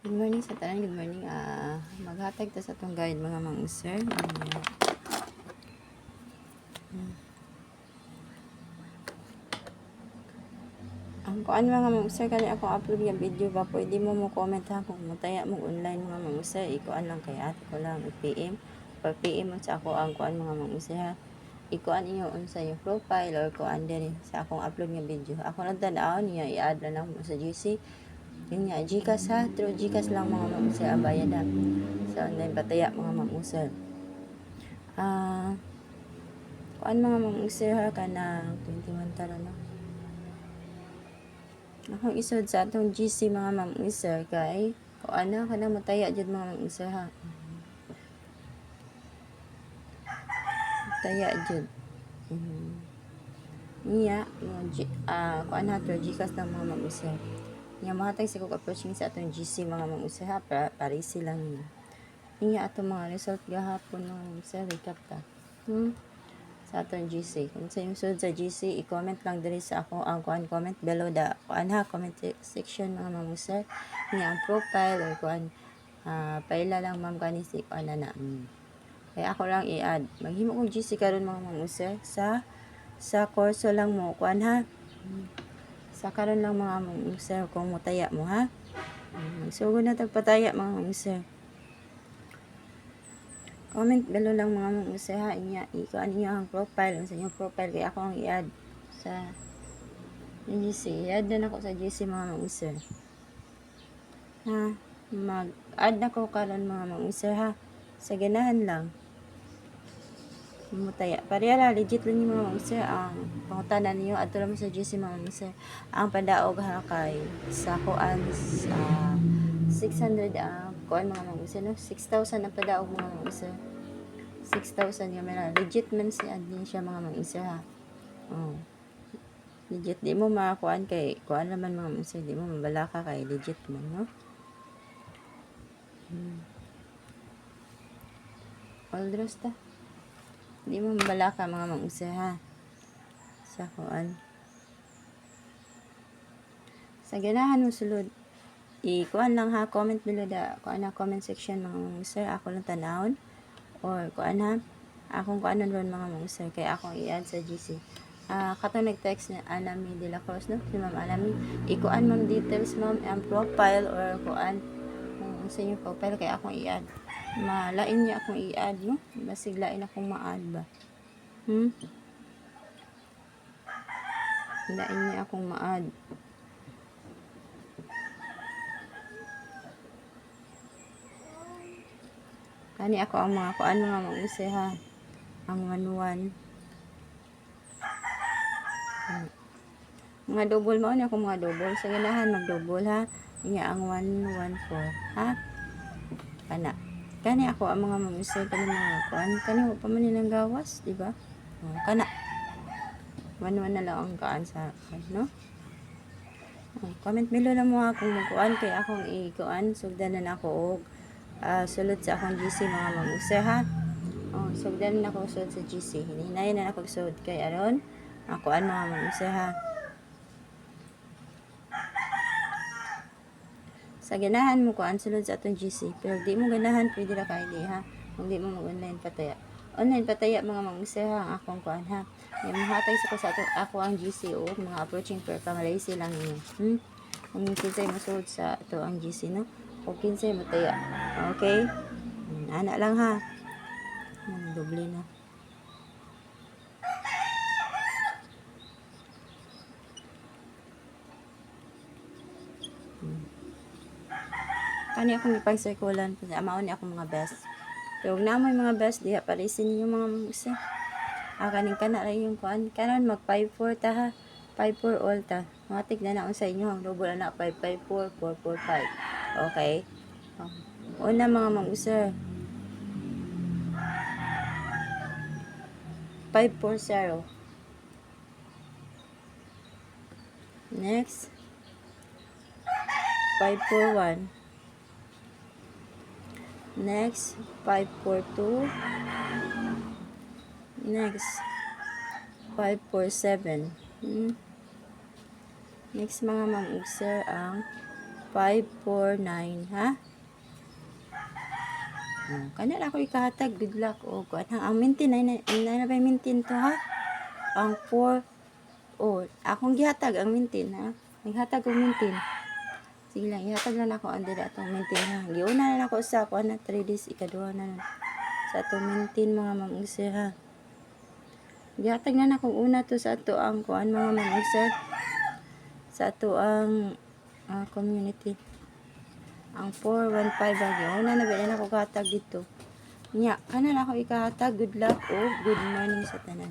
Good morning sa tanan, good morning. Maghatag ta sa atong guide mga mang-sir. Ang kuan mga mang-sir kani akong upload nga video ba pwede mo comment ha kung mutaya mo online mga mang-sir. Ikuan lang kay ate ko lang i-PM. Pag PM mo sa ako ang kuan mga mang-sir ha. Ikuan inyo unsa yung profile or kuan din sa akong upload nga video. Ako nagtan-aw niya i-add na lang mo sa GC. Yun nga, GCash ha. Through GCash lang mga mang-sir ang bayad ha. Sa online pataya mga mang-sir. Kuan mga mang-sir ha ka na 21 tara na. Akong isod sa atong GC mga mang-sir kay kuan na ka na mataya jud mga mang-sir ha. Mataya jud. Niya, kuan na to GCash ng mga mang-sir. Niya mahatag sa kog approaching sa atong GC mga mang-sir ha para silang niya. Niya atong mga result gahapon mga mang-sir recap ta. Sa atong GC. Kung sa yung sud sa GC, i-comment lang diri sa ako ang kuan comment below the kuan ha comment section mga mang-sir. Niya ang profile or kuan paila lang ma'am kani si kuan na. Kaya ako lang i-add. Maghimo kong GC karon mga mang-sir sa kurso lang mo kuan ha. Sa karon lang mga mang-sir kung mutaya mo ha. Magsugod na tagpataya mga mang-sir. Comment below lang mga mang-sir ha. Ikuan niyo ang profile. Ang sa inyong profile kaya ako ang i-add sa GC. I-add na ako sa GC mga mang-sir. Ha. Mag-add na ko karon mga mang-sir ha. Sa ganahan lang. Mutaya. Pareha legit lang yung mga mang-sir. Ang pangutanan niyo ato lang sa GC mga mang-sir. Ang padaog ha kay sa kuan sa 600 kuan mga mang-sir no. 6,000 ang padaog mga mang-sir. 6,000 yung meron. Legit man din siya mga mang-sir ha. Legit. Di mo makakuan kay kuan naman mga mang-sir. Di mo mabalaka kay legit man no. All draws ta. Di mo mabalaka mga mang-sir ha. Sa kuan. Sa ganahan mo sulod. I-kuan lang ha. Comment below da. Kuan na comment section mga mang-sir. Ako lang tanawon. Or kuan ha. Akong kuanon ron mga mang-sir. Kaya akong i-add sa GC. Katong nag-text na Anami de la Cruz no. Si Ma'am Anami. Ikuan ma'am details ma'am. Ang profile or kuan. Sa inyong profile. Kaya akong i-add. Malain niya akong i-add no. Basig lain akong ma-add ba. Lain niya akong ma-add. Kani ako ang mga kuan mga mang-sir ha. Ang 1-1. Mga double mo ni ako mga double. Sa ganahan mag-double ha. Inya ang 114 ha. Kani ako ang mga mang-sir kani mga kuan. Kani wa pa man nilang gawas, di ba? Kana. 1-1 na lang ang kaan sa no. Comment below lang mo ha kung kuan kay akong i-kuan sugdan na ako og sulod sa akong GC mga mang-sir ha. Sugdan na ako sulod sa GC. Hinahinayan na ako sulod kay aron ako ang mga mang-sir ha. Sa ganahan mo kuan sulod sa atong GC. Pero di mo ganahan pwede ra kay di ha. Kung di mo mag-online pataya. Online pataya mga mang-sir ha ang akong kuan ha. May mahatag sa ako ang GC o mga approaching per Malaysia lang niyo. Kung kinsay masulod sa ato ang GC no. O kinsay mataya. Okay? Ana lang ha. Doble na. Kani akong ipag-circulan. Amao ni akong mga best. Pero huwag na mo yung mga best. Diha parisin niyo mga mang-sir. Kaning kana rin yung kuan. Kanon mag 5-4 ta ha. 5-4 all ta. Matik na naon sa inyo. Ang double na 5-5-4, 4-4-5. Okay? Una mga mang-sir. 5-4-0. Next. 5-4-1. Next. 5-4-2. Next. 5-4-7. Next mga mang-sir ang 549 ha. Kanila ako ikahatag, good luck. O, kuan ang mintin, ay na ba mintin to ha? Ang 4, akong gihatag ang mintin ha. Naghatag ang mintin. Sige lang, ihatag lang ako ang dila atong mintin ha. Giuna na ako sa kuan na 3 days, ikaduha na sa atong mintin mga mag-user ha. Gihatag na akong una to sa ato ang kuan mga mag-user. Sa ato ang community. Ang 415 bagyo. Una na ba na ako kahatag dito. Nya, kana na ako ikahatag. Good luck o good morning sa tanan.